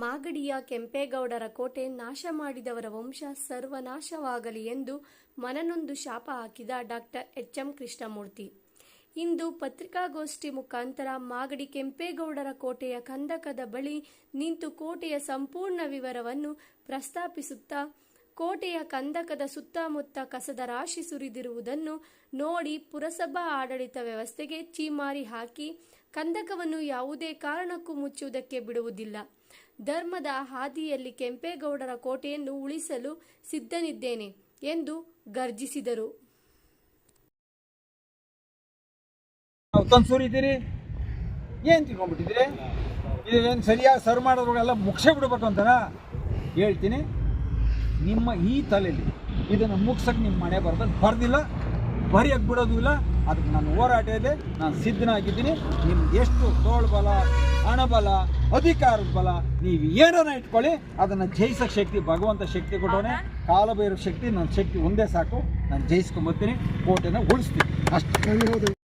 ಮಾಗಡಿಯ ಕೆಂಪೇಗೌಡರ ಕೋಟೆ ನಾಶ ಮಾಡಿದವರ ವಂಶ ಸರ್ವನಾಶವಾಗಲಿ ಎಂದು ಮನನೊಂದು ಶಾಪ ಹಾಕಿದ ಡಾಕ್ಟರ್ ಎಚ್.ಎಂ. ಕೃಷ್ಣಮೂರ್ತಿ ಇಂದು ಪತ್ರಿಕಾಗೋಷ್ಠಿ ಮುಖಾಂತರ ಮಾಗಡಿ ಕೆಂಪೇಗೌಡರ ಕೋಟೆಯ ಕಂದಕದ ಬಳಿ ನಿಂತು ಕೋಟೆಯ ಸಂಪೂರ್ಣ ವಿವರವನ್ನು ಪ್ರಸ್ತಾಪಿಸುತ್ತಾ, ಕೋಟೆಯ ಕಂದಕದ ಸುತ್ತಮುತ್ತ ಕಸದ ರಾಶಿ ಸುರಿದಿರುವುದನ್ನು ನೋಡಿ ಪುರಸಭಾ ಆಡಳಿತ ವ್ಯವಸ್ಥೆಗೆ ಛೀಮಾರಿ ಹಾಕಿ ಕಂದಕವನ್ನು ಯಾವುದೇ ಕಾರಣಕ್ಕೂ ಮುಚ್ಚುವುದಕ್ಕೆ ಬಿಡುವುದಿಲ್ಲ. ಧರ್ಮದ ಹಾದಿಯಲ್ಲಿ ಕೆಂಪೇಗೌಡರ ಕೋಟೆಯನ್ನು ಉಳಿಸಲು ಸಿದ್ಧನಿದ್ದೇನೆ ಎಂದು ಗರ್ಜಿಸಿದರು. ಸುರಿತೀರಿ ಏನು ತಿಳ್ಕೊಂಡ್ಬಿಟ್ಟಿದ್ದೀರಿ? ಇದೇನು ಸರಿಯಾಗಿ ಸರ್ವ್ ಮಾಡೋದ್ರೊಳಗೆಲ್ಲ ಮುಗಿಸೇ ಬಿಡ್ಬೇಕು ಅಂತನಾ ಹೇಳ್ತೀನಿ. ನಿಮ್ಮ ಈ ತಲೆಯಲ್ಲಿ ಇದನ್ನು ಮುಗ್ಸಕ್ಕೆ ನಿಮ್ಮ ಮನೆ ಬರ್ದಿಲ್ಲ, ಬರೆಯಕ್ಕೆ ಬಿಡೋದು ಇಲ್ಲ. ಅದಕ್ಕೆ ನಾನು ಹೋರಾಟ ಇದೆ, ನಾನು ಸಿದ್ಧನಾಗಿದ್ದೀನಿ. ನಿಮ್ಗೆ ಎಷ್ಟು ತೋಳ್ಬಲ, ಹಣಬಲ, ಅಧಿಕಾರದ ಬಲ ನೀವು ಏನಾರ ಇಟ್ಕೊಳ್ಳಿ, ಅದನ್ನು ಜಯಿಸೋಕ್ಕೆ ಶಕ್ತಿ ಭಗವಂತ ಶಕ್ತಿ ಕೊಟ್ಟವನೇ. ಕಾಲಭೈರವ ಶಕ್ತಿ, ನನ್ನ ಶಕ್ತಿ ಒಂದೇ ಸಾಕು. ನಾನು ಜಯಿಸ್ಕೊಂಬರ್ತೀನಿ, ಕೋಟೆನ ಉಳಿಸ್ತೀನಿ ಅಷ್ಟು.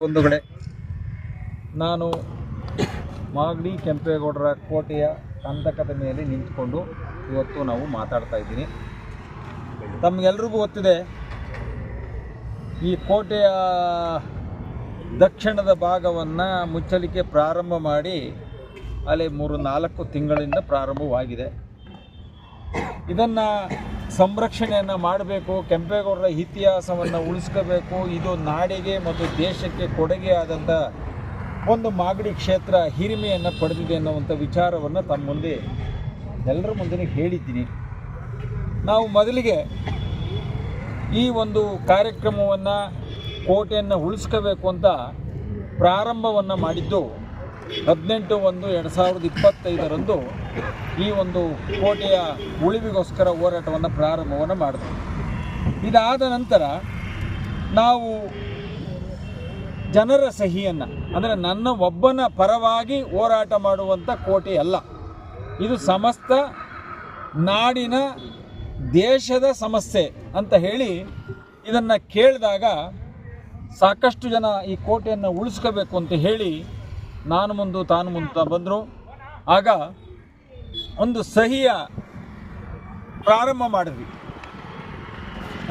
ಒಂದು ಕಡೆ ನಾನು ಮಾಗಡಿ ಕೆಂಪೇಗೌಡರ ಕೋಟೆಯ ಕಂದಕದ ಮೇಲೆ ನಿಂತ್ಕೊಂಡು ಇವತ್ತು ನಾವು ಮಾತಾಡ್ತಾ ಇದ್ದೀನಿ. ತಮಗೆಲ್ರಿಗೂ ಗೊತ್ತಿದೆ, ಈ ಕೋಟೆಯ ದಕ್ಷಿಣದ ಭಾಗವನ್ನು ಮುಚ್ಚಲಿಕ್ಕೆ ಪ್ರಾರಂಭ ಮಾಡಿ ಅಲ್ಲಿ 3-4 ತಿಂಗಳಿಂದ ಪ್ರಾರಂಭವಾಗಿದೆ. ಇದನ್ನು ಸಂರಕ್ಷಣೆಯನ್ನು ಮಾಡಬೇಕು, ಕೆಂಪೇಗೌಡರ ಇತಿಹಾಸವನ್ನು ಉಳಿಸ್ಕೋಬೇಕು. ಇದು ನಾಡಿಗೆ ಮತ್ತು ದೇಶಕ್ಕೆ ಕೊಡುಗೆಯಾದಂಥ ಒಂದು ಮಾಗಡಿ ಕ್ಷೇತ್ರ ಹಿರಿಮೆಯನ್ನು ಪಡೆದಿದೆ ಅನ್ನುವಂಥ ವಿಚಾರವನ್ನು ತಮ್ಮ ಮುಂದೆ ಎಲ್ಲರ ಮುಂದೆ ಹೇಳಿದ್ದೀನಿ. ನಾವು ಮೊದಲಿಗೆ ಈ ಒಂದು ಕಾರ್ಯಕ್ರಮವನ್ನು, ಕೋಟೆಯನ್ನು ಉಳಿಸ್ಕೋಬೇಕು ಅಂತ ಪ್ರಾರಂಭವನ್ನು ಮಾಡಿದ್ದು 18/1/2025 ಈ ಒಂದು ಕೋಟೆಯ ಉಳಿವಿಗೋಸ್ಕರ ಹೋರಾಟವನ್ನು ಪ್ರಾರಂಭವನ್ನು ಮಾಡಿದ್ವಿ. ಇದಾದ ನಂತರ ನಾವು ಜನರ ಸಹಿಯನ್ನು, ಅಂದರೆ ನನ್ನ ಒಬ್ಬನ ಪರವಾಗಿ ಹೋರಾಟ ಮಾಡುವಂಥ ಕೋಟೆ ಅಲ್ಲ, ಇದು ಸಮಸ್ತ ನಾಡಿನ ದೇಶದ ಸಮಸ್ಯೆ ಅಂತ ಹೇಳಿ ಇದನ್ನು ಕೇಳಿದಾಗ ಸಾಕಷ್ಟು ಜನ ಈ ಕೋಟೆಯನ್ನು ಉಳಿಸ್ಕೋಬೇಕು ಅಂತ ಹೇಳಿ ನಾನು ಮುಂದೆ ತಾನು ಮುಂದೆ ಬಂದರು. ಆಗ ಒಂದು ಸಹಿಯ ಪ್ರಾರಂಭ ಮಾಡಿದ್ವಿ.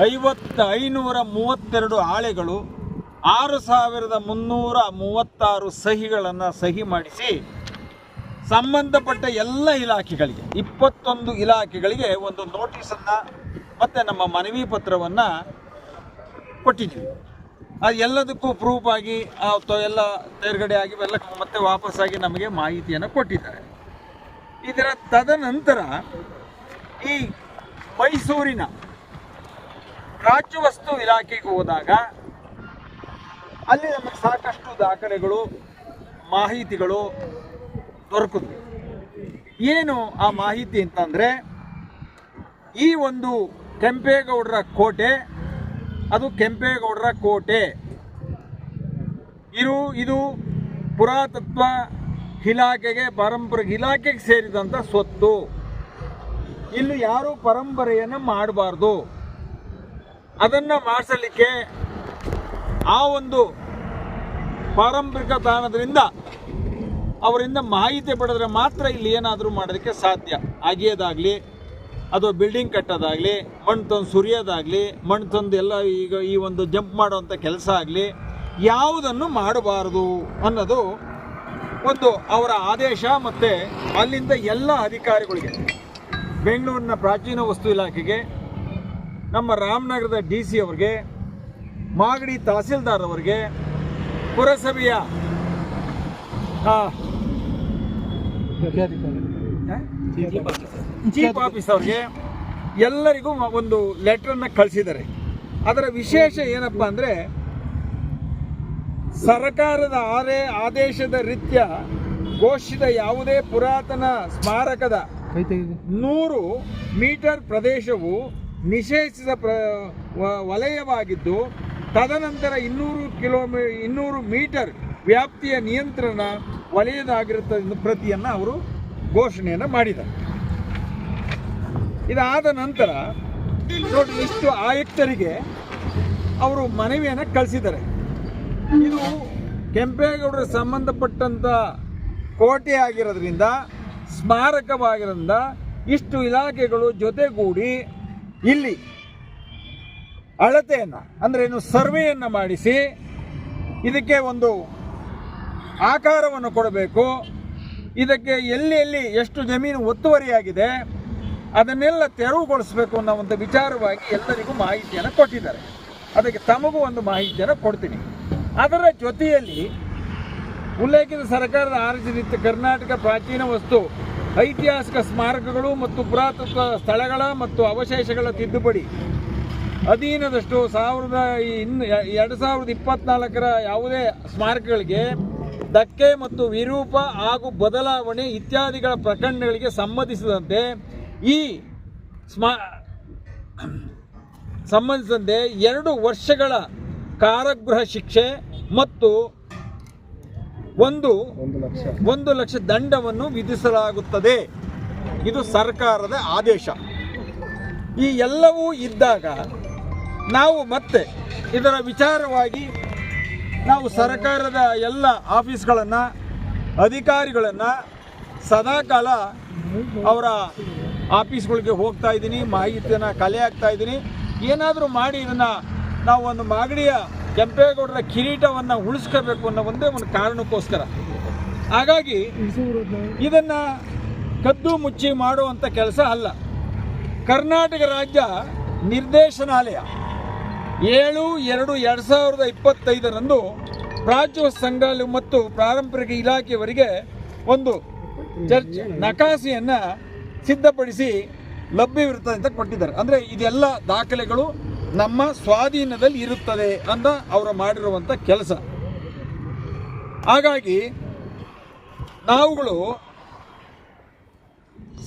532 ಹಾಳೆಗಳು, 6336 ಸಹಿಗಳನ್ನು ಸಹಿ ಮಾಡಿಸಿ ಸಂಬಂಧಪಟ್ಟ ಎಲ್ಲ ಇಲಾಖೆಗಳಿಗೆ, 21 ಇಲಾಖೆಗಳಿಗೆ ಒಂದು ನೋಟಿಸನ್ನು ಮತ್ತು ನಮ್ಮ ಮನವಿ ಪತ್ರವನ್ನು ಕೊಟ್ಟಿದ್ದೀವಿ. ಅದು ಎಲ್ಲದಕ್ಕೂ ಪ್ರೂಫ್ ಆಗಿ ಎಲ್ಲ ತೇರ್ಗಡೆ ಆಗಿ ಎಲ್ಲ ಮತ್ತೆ ವಾಪಸ್ಸಾಗಿ ನಮಗೆ ಮಾಹಿತಿಯನ್ನು ಕೊಟ್ಟಿದ್ದಾರೆ. ಇದರ ತದನಂತರ ಈ ಮೈಸೂರಿನ ರಾಜ್ಯ ವಸ್ತು ಇಲಾಖೆಗೆ ಹೋದಾಗ ಅಲ್ಲಿ ನಮಗೆ ಸಾಕಷ್ಟು ದಾಖಲೆಗಳು, ಮಾಹಿತಿಗಳು ದೊರಕಿದ್ವು. ಏನು ಆ ಮಾಹಿತಿ ಅಂತಂದರೆ, ಈ ಒಂದು ಕೆಂಪೇಗೌಡರ ಕೋಟೆ, ಅದು ಕೆಂಪೇಗೌಡರ ಕೋಟೆ, ಇದು ಪುರಾತತ್ವ ಇಲಾಖೆಗೆ, ಪಾರಂಪರಿಕ ಇಲಾಖೆಗೆ ಸೇರಿದಂಥ ಸ್ವತ್ತು. ಇಲ್ಲಿ ಯಾರೂ ಪರಂಪರೆಯನ್ನು ಮಾಡಬಾರ್ದು. ಅದನ್ನು ಮಾಡಿಸಲಿಕ್ಕೆ ಆ ಒಂದು ಪಾರಂಪರಿಕ ತಾಣದಿಂದ ಅವರಿಂದ ಮಾಹಿತಿ ಪಡೆದ್ರೆ ಮಾತ್ರ ಇಲ್ಲಿ ಏನಾದರೂ ಮಾಡೋದಕ್ಕೆ ಸಾಧ್ಯ. ಅಗೆಯೋದಾಗಲಿ, ಅದು ಬಿಲ್ಡಿಂಗ್ ಕಟ್ಟೋದಾಗಲಿ, ಮಣ್ಣು ತಂದು ಸುರಿಯೋದಾಗಲಿ, ಮಣ್ಣು ತಂದು ಎಲ್ಲ ಈಗ ಈ ಒಂದು ಜಂಪ್ ಮಾಡೋವಂಥ ಕೆಲಸ ಆಗಲಿ ಯಾವುದನ್ನು ಮಾಡಬಾರ್ದು ಅನ್ನೋದು ಒಂದು ಅವರ ಆದೇಶ. ಮತ್ತು ಅಲ್ಲಿಂದ ಎಲ್ಲ ಅಧಿಕಾರಿಗಳಿಗೆ, ಬೆಂಗಳೂರಿನ ಪ್ರಾಚೀನ ವಸ್ತು ಇಲಾಖೆಗೆ, ನಮ್ಮ ರಾಮನಗರದ DC ಅವ್ರಿಗೆ, ಮಾಗಡಿ ತಹಸೀಲ್ದಾರ್ ಅವರಿಗೆ, ಪುರಸಭೆಯ ಚೀಫ್ ಆಫೀಸರ್ಗೆ ಎಲ್ಲರಿಗೂ ಒಂದು ಲೆಟ್ರನ್ನು ಕಳಿಸಿದ್ದಾರೆ. ಅದರ ವಿಶೇಷ ಏನಪ್ಪ ಅಂದರೆ, ಸರ್ಕಾರದ ಆದೇಶದ ರೀತ್ಯ ಘೋಷಿತ ಯಾವುದೇ ಪುರಾತನ ಸ್ಮಾರಕದ 100 ಮೀಟರ್ ಪ್ರದೇಶವು ನಿಷೇಧಿಸಿದ ವಲಯವಾಗಿದ್ದು, ತದನಂತರ 200 ಮೀಟರ್ ವ್ಯಾಪ್ತಿಯ ನಿಯಂತ್ರಣ ವಲಯದಾಗಿರುತ್ತದೆ ಪ್ರತಿಯನ್ನು ಅವರು ಘೋಷಣೆಯನ್ನು ಮಾಡಿದ್ದಾರೆ. ಇದಾದ ನಂತರ ನೋಡಿ, ಇಷ್ಟು ಆಯುಕ್ತರಿಗೆ ಅವರು ಮನವಿಯನ್ನು ಕಳಿಸಿದ್ದಾರೆ. ಇದು ಕೆಂಪೇಗೌಡರ ಸಂಬಂಧಪಟ್ಟಂಥ ಕೋಟೆ ಆಗಿರೋದ್ರಿಂದ ಸ್ಮಾರಕವಾಗಿರೋದ್ರಿಂದ ಇಷ್ಟು ಇಲಾಖೆಗಳು ಜೊತೆಗೂಡಿ ಇಲ್ಲಿ ಅಳತೆಯನ್ನು ಅಂದರೆ ಏನು ಸರ್ವೆಯನ್ನು ಮಾಡಿಸಿ ಇದಕ್ಕೆ ಒಂದು ಆಕಾರವನ್ನು ಕೊಡಬೇಕು. ಇದಕ್ಕೆ ಎಲ್ಲಿ ಎಷ್ಟು ಜಮೀನು ಒತ್ತುವರಿಯಾಗಿದೆ ಅದನ್ನೆಲ್ಲ ತೆರವುಗೊಳಿಸಬೇಕು ಅನ್ನೋ ಒಂದು ವಿಚಾರವಾಗಿ ಎಲ್ಲರಿಗೂ ಮಾಹಿತಿಯನ್ನು ಕೊಟ್ಟಿದ್ದಾರೆ. ಅದಕ್ಕೆ ತಮಗೂ ಒಂದು ಮಾಹಿತಿಯನ್ನು ಕೊಡ್ತೀನಿ. ಅದರ ಜೊತೆಯಲ್ಲಿ ಉಲ್ಲೇಖಿತ ಸರ್ಕಾರದ ಆರಿಸಿದ ಕರ್ನಾಟಕ ಪ್ರಾಚೀನ ವಸ್ತು ಐತಿಹಾಸಿಕ ಸ್ಮಾರಕಗಳು ಮತ್ತು ಪುರಾತತ್ವ ಸ್ಥಳಗಳ ಮತ್ತು ಅವಶೇಷಗಳ ತಿದ್ದುಪಡಿ ಅಧೀನದಷ್ಟು 2024 ಯಾವುದೇ ಸ್ಮಾರಕಗಳಿಗೆ ಧಕ್ಕೆ ಮತ್ತು ವಿರೂಪ ಹಾಗೂ ಬದಲಾವಣೆ ಇತ್ಯಾದಿಗಳ ಪ್ರಕರಣಗಳಿಗೆ ಸಂಬಂಧಿಸಿದಂತೆ ಸಂಬಂಧಿಸಿದಂತೆ 2 ವರ್ಷಗಳ ಕಾರಾಗೃಹ ಶಿಕ್ಷೆ ಮತ್ತು 1 ಲಕ್ಷ ದಂಡವನ್ನು ವಿಧಿಸಲಾಗುತ್ತದೆ. ಇದು ಸರ್ಕಾರದ ಆದೇಶ. ಈ ಎಲ್ಲವೂ ಇದ್ದಾಗ ನಾವು ಮತ್ತೆ ಇದರ ವಿಚಾರವಾಗಿ ನಾವು ಸರ್ಕಾರದ ಎಲ್ಲ ಆಫೀಸ್ಗಳನ್ನು ಅಧಿಕಾರಿಗಳನ್ನು ಸದಾಕಾಲ ಅವರ ಆಫೀಸ್ಗಳಿಗೆ ಹೋಗ್ತಾ ಇದ್ದೀನಿ, ಮಾಹಿತಿಯನ್ನು ಕಲೆ ಹಾಕ್ತಾ ಇದ್ದೀನಿ. ಏನಾದರೂ ಮಾಡಿ ಇದನ್ನು ನಾವು ಒಂದು ಮಾಗಡಿಯ ಕೆಂಪೇಗೌಡರ ಕಿರೀಟವನ್ನು ಉಳಿಸ್ಕೋಬೇಕು ಅನ್ನೋ ಒಂದೇ ಒಂದು ಕಾರಣಕ್ಕೋಸ್ಕರ. ಹಾಗಾಗಿ ಇದನ್ನು ಕದ್ದು ಮುಚ್ಚಿ ಮಾಡುವಂಥ ಕೆಲಸ ಅಲ್ಲ. ಕರ್ನಾಟಕ ರಾಜ್ಯ ನಿರ್ದೇಶನಾಲಯ 7/2/2025 ರಾಜ್ಯ ಸಂಘ ಮತ್ತು ಪಾರಂಪರಿಕ ಇಲಾಖೆಯವರಿಗೆ ಒಂದು ನಕಾಸೆಯನ್ನು ಸಿದ್ಧಪಡಿಸಿ ಲಭ್ಯವಿರುತ್ತದೆ ಅಂತ ಕೊಟ್ಟಿದ್ದಾರೆ. ಅಂದರೆ ಇದೆಲ್ಲ ದಾಖಲೆಗಳು ನಮ್ಮ ಸ್ವಾಧೀನದಲ್ಲಿ ಇರುತ್ತದೆ ಅಂತ ಅವರು ಮಾಡಿರುವಂಥ ಕೆಲಸ. ಹಾಗಾಗಿ ನಾವುಗಳು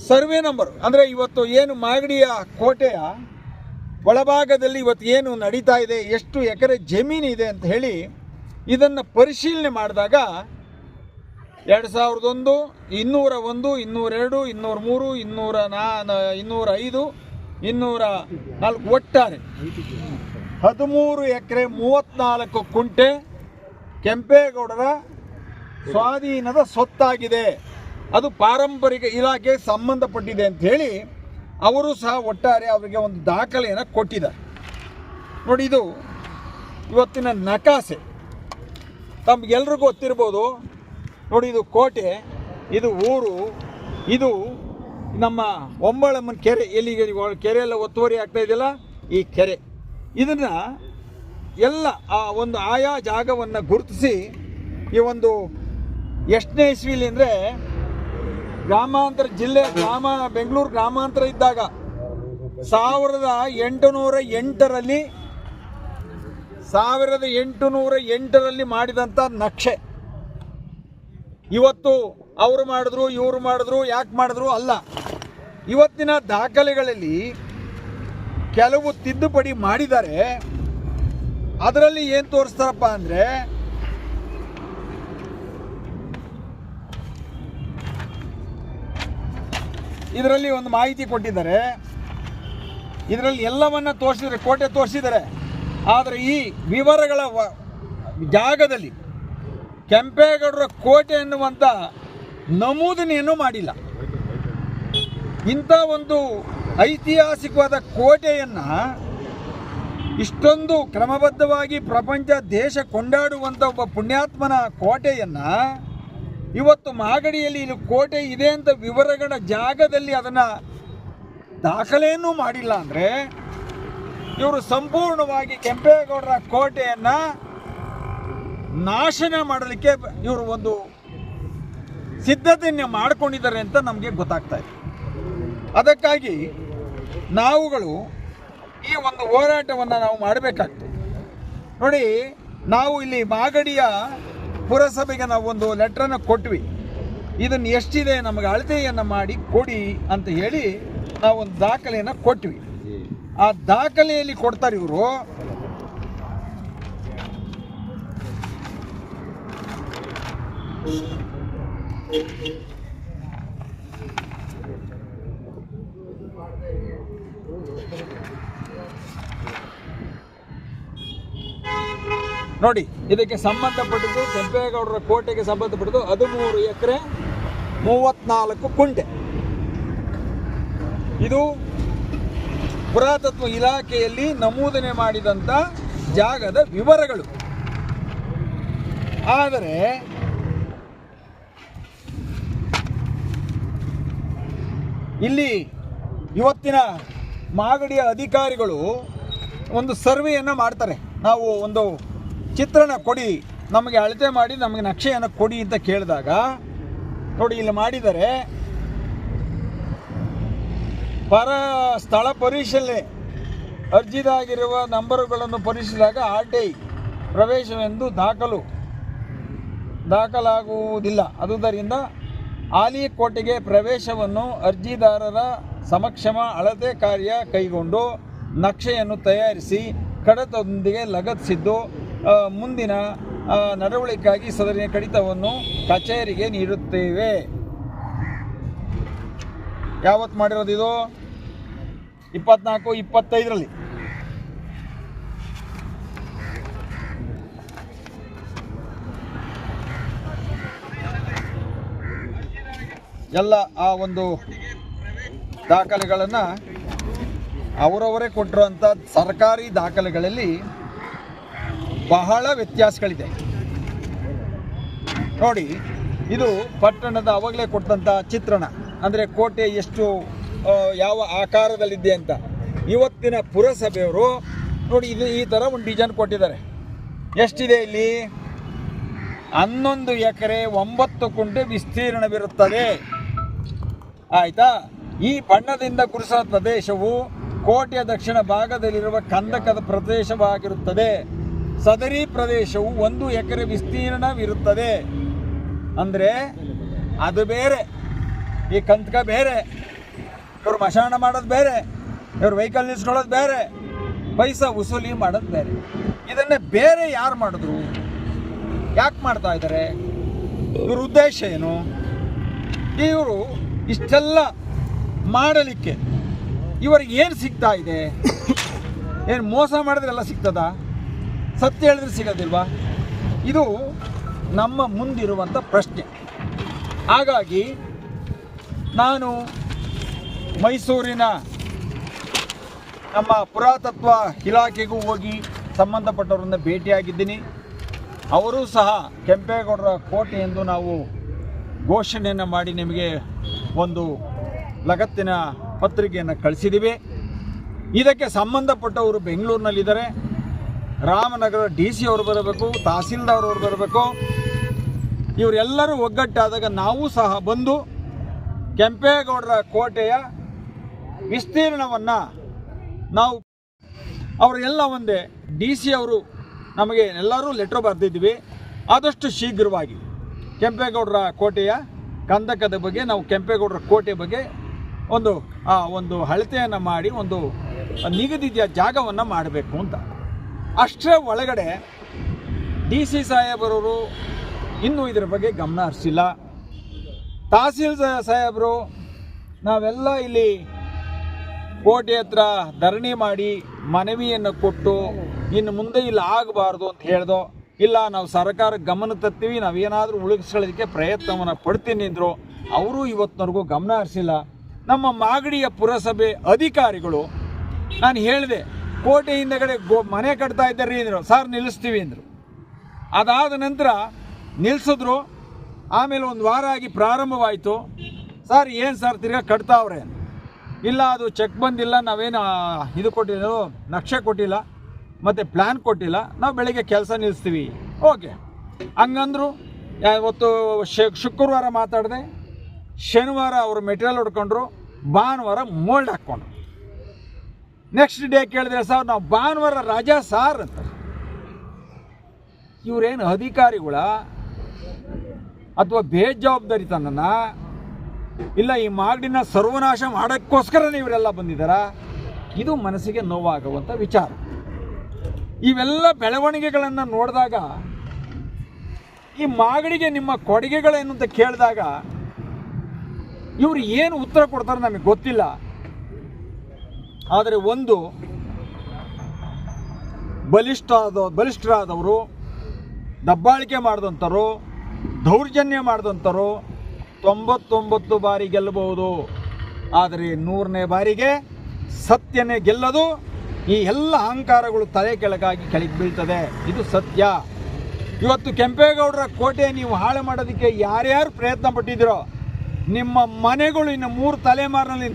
ಸರ್ವೆ ನಂಬರ್ ಅಂದರೆ ಇವತ್ತು ಏನು ಮಾಗಡಿಯ ಕೋಟೆಯ ಒಳಭಾಗದಲ್ಲಿ ಇವತ್ತು ಏನು ನಡೀತಾ ಇದೆ, ಎಷ್ಟು ಎಕರೆ ಜಮೀನಿದೆ ಅಂತ ಹೇಳಿ ಇದನ್ನು ಪರಿಶೀಲನೆ ಮಾಡಿದಾಗ 2001, 201, 202, 203, 205, 204 ಒಟ್ಟಾರೆ 13 ಎಕರೆ 34 ಕುಂಟೆ ಕೆಂಪೇಗೌಡರ ಸ್ವಾಧೀನದ ಸ್ವತ್ತಾಗಿದೆ. ಅದು ಪಾರಂಪರಿಕ ಇಲಾಖೆಗೆ ಸಂಬಂಧಪಟ್ಟಿದೆ ಅಂತ ಹೇಳಿ ಅವರು ಸಹ ಒಟ್ಟಾರೆ ಅವರಿಗೆ ಒಂದು ದಾಖಲೆಯನ್ನು ಕೊಟ್ಟಿದ್ದಾರೆ. ನೋಡಿ, ಇದು ಇವತ್ತಿನ ನಕಾಸೆ ತಮಗೆಲ್ರಿಗೂ ಗೊತ್ತಿರ್ಬೋದು. ನೋಡಿ, ಇದು ಕೋಟೆ, ಇದು ಊರು, ಇದು ನಮ್ಮ ಒಂಬಳಮ್ಮನ ಕೆರೆ, ಎಲ್ಲಿಗೆ ಕೆರೆ ಎಲ್ಲ ಒತ್ತುವರಿ ಆಗ್ತಾ ಇದೆಯಲ್ಲ ಈ ಕೆರೆ. ಇದನ್ನು ಎಲ್ಲ ಆ ಒಂದು ಆಯಾ ಜಾಗವನ್ನು ಗುರುತಿಸಿ ಈ ಒಂದು ಎಷ್ಟನೇ ಇಸ್ವಿಲಿ ಅಂದರೆ ಗ್ರಾಮಾಂತರ ಜಿಲ್ಲೆ ಬೆಂಗಳೂರು ಗ್ರಾಮಾಂತರ ಇದ್ದಾಗ 1808ರಲ್ಲಿ ಮಾಡಿದಂಥ ನಕ್ಷೆ. ಇವತ್ತು ಅವರು ಮಾಡಿದ್ರು, ಇವರು ಮಾಡಿದ್ರು, ಯಾಕೆ ಮಾಡಿದ್ರು ಅಲ್ಲ. ಇವತ್ತಿನ ದಾಖಲೆಗಳಲ್ಲಿ ಕೆಲವು ತಿದ್ದುಪಡಿ ಮಾಡಿದ್ದಾರೆ. ಅದರಲ್ಲಿ ಏನು ತೋರಿಸ್ತಾರಪ್ಪ ಅಂದರೆ ಇದರಲ್ಲಿ ಒಂದು ಮಾಹಿತಿ ಕೊಟ್ಟಿದ್ದಾರೆ. ಇದರಲ್ಲಿ ಎಲ್ಲವನ್ನ ತೋರಿಸಿದರೆ, ಕೋಟೆ ತೋರಿಸಿದ್ದಾರೆ. ಆದರೆ ಈ ವಿವರಗಳ ಜಾಗದಲ್ಲಿ ಕೆಂಪೇಗೌಡರ ಕೋಟೆ ಎನ್ನುವಂಥ ನಮೂದನೆಯನ್ನು ಮಾಡಿಲ್ಲ. ಇಂಥ ಒಂದು ಐತಿಹಾಸಿಕವಾದ ಕೋಟೆಯನ್ನು ಇಷ್ಟೊಂದು ಕ್ರಮಬದ್ಧವಾಗಿ ಪ್ರಪಂಚ ದೇಶ ಕೊಂಡಾಡುವಂಥ ಒಬ್ಬ ಪುಣ್ಯಾತ್ಮನ ಕೋಟೆಯನ್ನು ಇವತ್ತು ಮಾಗಡಿಯಲ್ಲಿ ಇಲ್ಲಿ ಕೋಟೆ ಇದೆ ಅಂತ ವಿವರಗಳ ಜಾಗದಲ್ಲಿ ಅದನ್ನು ದಾಖಲೆಯನ್ನು ಮಾಡಿಲ್ಲ ಅಂದರೆ ಇವರು ಸಂಪೂರ್ಣವಾಗಿ ಕೆಂಪೇಗೌಡರ ಕೋಟೆಯನ್ನು ನಾಶನ ಮಾಡಲಿಕ್ಕೆ ಇವರು ಒಂದು ಸಿದ್ಧತೆಯನ್ನು ಮಾಡಿಕೊಂಡಿದ್ದಾರೆ ಅಂತ ನಮಗೆ ಗೊತ್ತಾಗ್ತಾ ಇದೆ. ಅದಕ್ಕಾಗಿ ನಾವುಗಳು ಈ ಒಂದು ಹೋರಾಟವನ್ನು ನಾವು ಮಾಡಬೇಕಾಗ್ತದೆ. ನೋಡಿ, ನಾವು ಇಲ್ಲಿ ಮಾಗಡಿಯ ಪುರಸಭೆಗೆ ನಾವು ಒಂದು ಲೆಟ್ರನ್ನು ಕೊಟ್ವಿ. ಇದನ್ನು ಎಷ್ಟಿದೆ ನಮಗೆ ಅಳತೆಯನ್ನು ಮಾಡಿ ಕೊಡಿ ಅಂತ ಹೇಳಿ ನಾವೊಂದು ದಾಖಲೆಯನ್ನು ಕೊಟ್ವಿ. ಆ ದಾಖಲೆಯಲ್ಲಿ ಕೊಡ್ತಾರೆ ಇವರು. ನೋಡಿ, ಇದಕ್ಕೆ ಸಂಬಂಧಪಟ್ಟದ್ದು ಕೆಂಪೇಗೌಡರ ಕೋಟೆಗೆ ಸಂಬಂಧಪಟ್ಟದ್ದು 13 ಎಕರೆ 34 ಕುಂಟೆ. ಇದು ಪುರಾತತ್ವ ಇಲಾಖೆಯಲ್ಲಿ ನಮೂದನೆ ಮಾಡಿದಂಥ ಜಾಗದ ವಿವರಗಳು. ಆದರೆ ಇಲ್ಲಿ ಇವತ್ತಿನ ಮಾಗಡಿಯ ಅಧಿಕಾರಿಗಳು ಒಂದು ಸರ್ವೆಯನ್ನು ಮಾಡ್ತಾರೆ. ನಾವು ಒಂದು ಚಿತ್ರಣ ಕೊಡಿ, ನಮಗೆ ಅಳತೆ ಮಾಡಿ ನಮಗೆ ನಕ್ಷೆಯನ್ನು ಕೊಡಿ ಅಂತ ಕೇಳಿದಾಗ ನೋಡಿ ಇಲ್ಲಿ ಮಾಡಿದ್ದಾರೆ. ಸ್ಥಳ ಪರಿಶೀಲನೆ ಅರ್ಜಿದಾಗಿರುವ ನಂಬರುಗಳನ್ನು ಪರಿಶೀಲಿಸಿದಾಗ RTI ಪ್ರವೇಶವೆಂದು ದಾಖಲಾಗುವುದಿಲ್ಲ. ಆದುದರಿಂದ ಆಲಿಕೋಟೆಗೆ ಪ್ರವೇಶವನ್ನು ಅರ್ಜಿದಾರರ ಸಮಕ್ಷಮ ಅಳತೆ ಕಾರ್ಯ ಕೈಗೊಂಡು ನಕ್ಷೆಯನ್ನು ತಯಾರಿಸಿ ಕಡತದೊಂದಿಗೆ ಲಗತ್ತಿಸಿದ್ದು ಮುಂದಿನ ನಡವಳಿಕೆಗಾಗಿ ಸದರಿನ ಕಡಿತವನ್ನು ಕಚೇರಿಗೆ ನೀಡುತ್ತೇವೆ. ಯಾವತ್ತು ಮಾಡಿರೋದು ಇದು? 24-25ರಲ್ಲಿ. ಎಲ್ಲ ಆ ಒಂದು ದಾಖಲೆಗಳನ್ನು ಅವರವರೇ ಕೊಟ್ಟಿರುವಂಥ ಸರ್ಕಾರಿ ದಾಖಲೆಗಳಲ್ಲಿ ಬಹಳ ವ್ಯತ್ಯಾಸಗಳಿದೆ. ನೋಡಿ, ಇದು ಪಟ್ಟಣದ ಅವಾಗಲೇ ಕೊಟ್ಟಂಥ ಚಿತ್ರಣ, ಅಂದರೆ ಕೋಟೆ ಎಷ್ಟು ಯಾವ ಆಕಾರದಲ್ಲಿದೆ ಅಂತ. ಇವತ್ತಿನ ಪುರಸಭೆಯವರು ನೋಡಿ ಇದು ಈ ಥರ ಒಂದು ಡಿಸೈನ್ ಕೊಟ್ಟಿದ್ದಾರೆ. ಎಷ್ಟಿದೆ ಇಲ್ಲಿ? 11 ಎಕರೆ 9 ಕುಂಟೆ ವಿಸ್ತೀರ್ಣವಿರುತ್ತದೆ. ಆಯಿತಾ? ಈ ಬಣ್ಣದಿಂದ ಗುರುತಿಸಿದ ಪ್ರದೇಶವು ಕೋಟೆಯ ದಕ್ಷಿಣ ಭಾಗದಲ್ಲಿರುವ ಕಂದಕದ ಪ್ರದೇಶವಾಗಿರುತ್ತದೆ. ಸದರಿ ಪ್ರದೇಶವು 1 ಎಕರೆ ವಿಸ್ತೀರ್ಣವಿರುತ್ತದೆ. ಅಂದರೆ ಅದು ಬೇರೆ, ಈ ಕಂದಕ ಬೇರೆ, ಇವ್ರು ಮಶಾಣ ಮಾಡೋದು ಬೇರೆ, ಇವ್ರು ವೆಹಿಕಲ್ ನಿಲ್ಸ್ಕೊಳ್ಳೋದು ಬೇರೆ, ಪೈಸಾ ವಸೂಲಿ ಮಾಡೋದು ಬೇರೆ. ಇದನ್ನೇ ಬೇರೆ ಯಾರು ಮಾಡಿದ್ರು? ಯಾಕೆ ಮಾಡ್ತಾ ಇದ್ದಾರೆ? ಇವ್ರ ಉದ್ದೇಶ ಏನು? ಇವರು ಇಷ್ಟೆಲ್ಲ ಮಾಡಲಿಕ್ಕೆ ಇವರಿಗೆ ಏನು ಸಿಗ್ತಾ ಇದೆ? ಏನು ಮೋಸ ಮಾಡಿದ್ರೆಲ್ಲ ಸಿಗ್ತದಾ? ಸತ್ಯ ಹೇಳಿದ್ರೆ ಸಿಗೋದಿಲ್ವಾ? ಇದು ನಮ್ಮ ಮುಂದಿರುವಂಥ ಪ್ರಶ್ನೆ. ಹಾಗಾಗಿ ನಾನು ಮೈಸೂರಿನ ನಮ್ಮ ಪುರಾತತ್ವ ಇಲಾಖೆಗೂ ಹೋಗಿ ಸಂಬಂಧಪಟ್ಟವರನ್ನ ಭೇಟಿಯಾಗಿದ್ದೀನಿ. ಅವರೂ ಸಹ ಕೆಂಪೇಗೌಡರ ಕೋಟೆ ಎಂದು ನಾವು ಘೋಷಣೆಯನ್ನು ಮಾಡಿ ನಿಮಗೆ ಒಂದು ಲಗತ್ತಿನ ಪತ್ರಿಕೆಯನ್ನು ಕಳಿಸಿದ್ದೀವಿ. ಇದಕ್ಕೆ ಸಂಬಂಧಪಟ್ಟವರು ಬೆಂಗಳೂರಿನಲ್ಲಿದ್ದಾರೆ. ರಾಮನಗರ DC ಅವರು ಬರಬೇಕು, ತಹಸೀಲ್ದಾರ್ ಅವರು ಬರಬೇಕು. ಇವರೆಲ್ಲರೂ ಒಗ್ಗಟ್ಟಾದಾಗ ನಾವು ಸಹ ಬಂದು ಕೆಂಪೇಗೌಡರ ಕೋಟೆಯ ವಿಸ್ತೀರ್ಣವನ್ನು ನಾವು ಅವರೆಲ್ಲ ಒಂದೇ DC ಅವರು ನಮಗೆ ಎಲ್ಲರೂ ಲೆಟ್ರ್ ಬರೆದಿದ್ವಿ. ಆದಷ್ಟು ಶೀಘ್ರವಾಗಿ ಕೆಂಪೇಗೌಡರ ಕೋಟೆಯ ಕಂದಕದ ಬಗ್ಗೆ, ನಾವು ಕೆಂಪೇಗೌಡರ ಕೋಟೆ ಬಗ್ಗೆ ಒಂದು ಅಳತೆಯನ್ನು ಮಾಡಿ ಒಂದು ನಿಗದಿತ ಜಾಗವನ್ನು ಮಾಡಬೇಕು ಅಂತ. ಅಷ್ಟರ ಒಳಗಡೆ DC ಸಾಹೇಬರವರು ಇನ್ನೂ ಇದರ ಬಗ್ಗೆ ಗಮನ ಹರಿಸಿಲ್ಲ. ತಹಸೀಲ್ ಸಾಹೇಬರು ನಾವೆಲ್ಲ ಇಲ್ಲಿ ಕೋಟೆ ಹತ್ರ ಧರಣಿ ಮಾಡಿ ಮನವಿಯನ್ನು ಕೊಟ್ಟು ಇನ್ನು ಮುಂದೆ ಇಲ್ಲಿ ಆಗಬಾರ್ದು ಅಂತ ಹೇಳ್ದೋ, ಇಲ್ಲ ನಾವು ಸರ್ಕಾರ ಗಮನ ತರ್ತೀವಿ, ನಾವೇನಾದರೂ ಉಳಿಸ್ಕೊಳ್ಳೋದಕ್ಕೆ ಪ್ರಯತ್ನವನ್ನು ಪಡ್ತೀನಿ ಅಂದರು. ಅವರು ಇವತ್ತಿನವರೆಗೂ ಗಮನ ಹರಿಸಿಲ್ಲ. ನಮ್ಮ ಮಾಗಡಿಯ ಪುರಸಭೆ ಅಧಿಕಾರಿಗಳು, ನಾನು ಹೇಳಿದೆ ಕೋಟೆ ಹಿಂದಗಡೆ ಮನೆ ಕಟ್ತಾ ಇದ್ದಾರೆ ಅಂದರು. ಸರ್ ನಿಲ್ಲಿಸ್ತೀವಿ ಅಂದರು. ಅದಾದ ನಂತರ ನಿಲ್ಲಿಸಿದ್ರು. ಆಮೇಲೆ ಒಂದು ವಾರ ಆಗಿ ಪ್ರಾರಂಭವಾಯಿತು. ಸರ್ ಏನು ಸರ್ ತಿರ್ಗಾ ಕಟ್ತಾವ್ರೆ? ಇಲ್ಲ, ಅದು ಚೆಕ್ ಬಂದಿಲ್ಲ, ನಾವೇನು ಇದು ಕೊಟ್ಟಿಲ್ಲ, ನಕ್ಷೆ ಕೊಟ್ಟಿಲ್ಲ, ಮತ್ತು ಪ್ಲ್ಯಾನ್ ಕೊಟ್ಟಿಲ್ಲ, ನಾವು ಬೆಳಿಗ್ಗೆ ಕೆಲಸ ನಿಲ್ಲಿಸ್ತೀವಿ. ಓಕೆ ಹಂಗಂದ್ರು. ಇವತ್ತು ಶುಕ್ರವಾರ ಮಾತಾಡಿದೆ, ಶನಿವಾರ ಅವರು ಮೆಟೀರಿಯಲ್ ಹೊಡ್ಕೊಂಡ್ರು, ಭಾನುವಾರ ಮೋಲ್ಡ್ ಹಾಕ್ಕೊಂಡ್ರು. ನೆಕ್ಸ್ಟ್ ಡೇ ಕೇಳಿದ್ರೆ ಸರ್ ನಾವು ಭಾನುವಾರ ರಜಾ ಸಾರ್ ಅಂತ. ಇವರೇನು ಅಧಿಕಾರಿಗಳ ಅಥವಾ ಬೇಜವಾಬ್ದಾರಿತನನ, ಇಲ್ಲ ಈ ಮಾಗಡಿನ ಸರ್ವನಾಶ ಮಾಡೋಕ್ಕೋಸ್ಕರನೇ ಇವರೆಲ್ಲ ಬಂದಿದ್ದಾರಾ? ಇದು ಮನಸ್ಸಿಗೆ ನೋವಾಗುವಂಥ ವಿಚಾರ. ಇವೆಲ್ಲ ಬೆಳವಣಿಗೆಗಳನ್ನು ನೋಡಿದಾಗ ಈ ಮಾಗಡಿಗೆ ನಿಮ್ಮ ಕೊಡುಗೆಗಳೇನು ಅಂತ ಕೇಳಿದಾಗ ಇವರು ಏನು ಉತ್ತರ ಕೊಡ್ತಾರೆ ನಮಗೆ ಗೊತ್ತಿಲ್ಲ. ಆದರೆ ಒಂದು ಬಲಿಷ್ಠರಾದವರು, ದಬ್ಬಾಳಿಕೆ ಮಾಡಿದಂಥವ್ರು, ದೌರ್ಜನ್ಯ ಮಾಡಿದಂಥವ್ರು, 99 ಬಾರಿ ಗೆಲ್ಲಬಹುದು, ಆದರೆ 100ನೇ ಬಾರಿಗೆ ಸತ್ಯನೇ ಗೆಲ್ಲದು. ಈ ಎಲ್ಲ ಅಹಂಕಾರಗಳು ತಲೆ ಕೆಳಗಾಗಿ ಕೆಳಗೆ ಬೀಳ್ತದೆ, ಇದು ಸತ್ಯ. ಇವತ್ತು ಕೆಂಪೇಗೌಡರ ಕೋಟೆ ನೀವು ಹಾಳು ಮಾಡೋದಕ್ಕೆ ಯಾರ್ಯಾರು ಪ್ರಯತ್ನ ಪಟ್ಟಿದ್ದೀರೋ ನಿಮ್ಮ ಮನೆಗಳು ಇನ್ನು 3 ತಲೆಮಾರಿನಲ್ಲಿ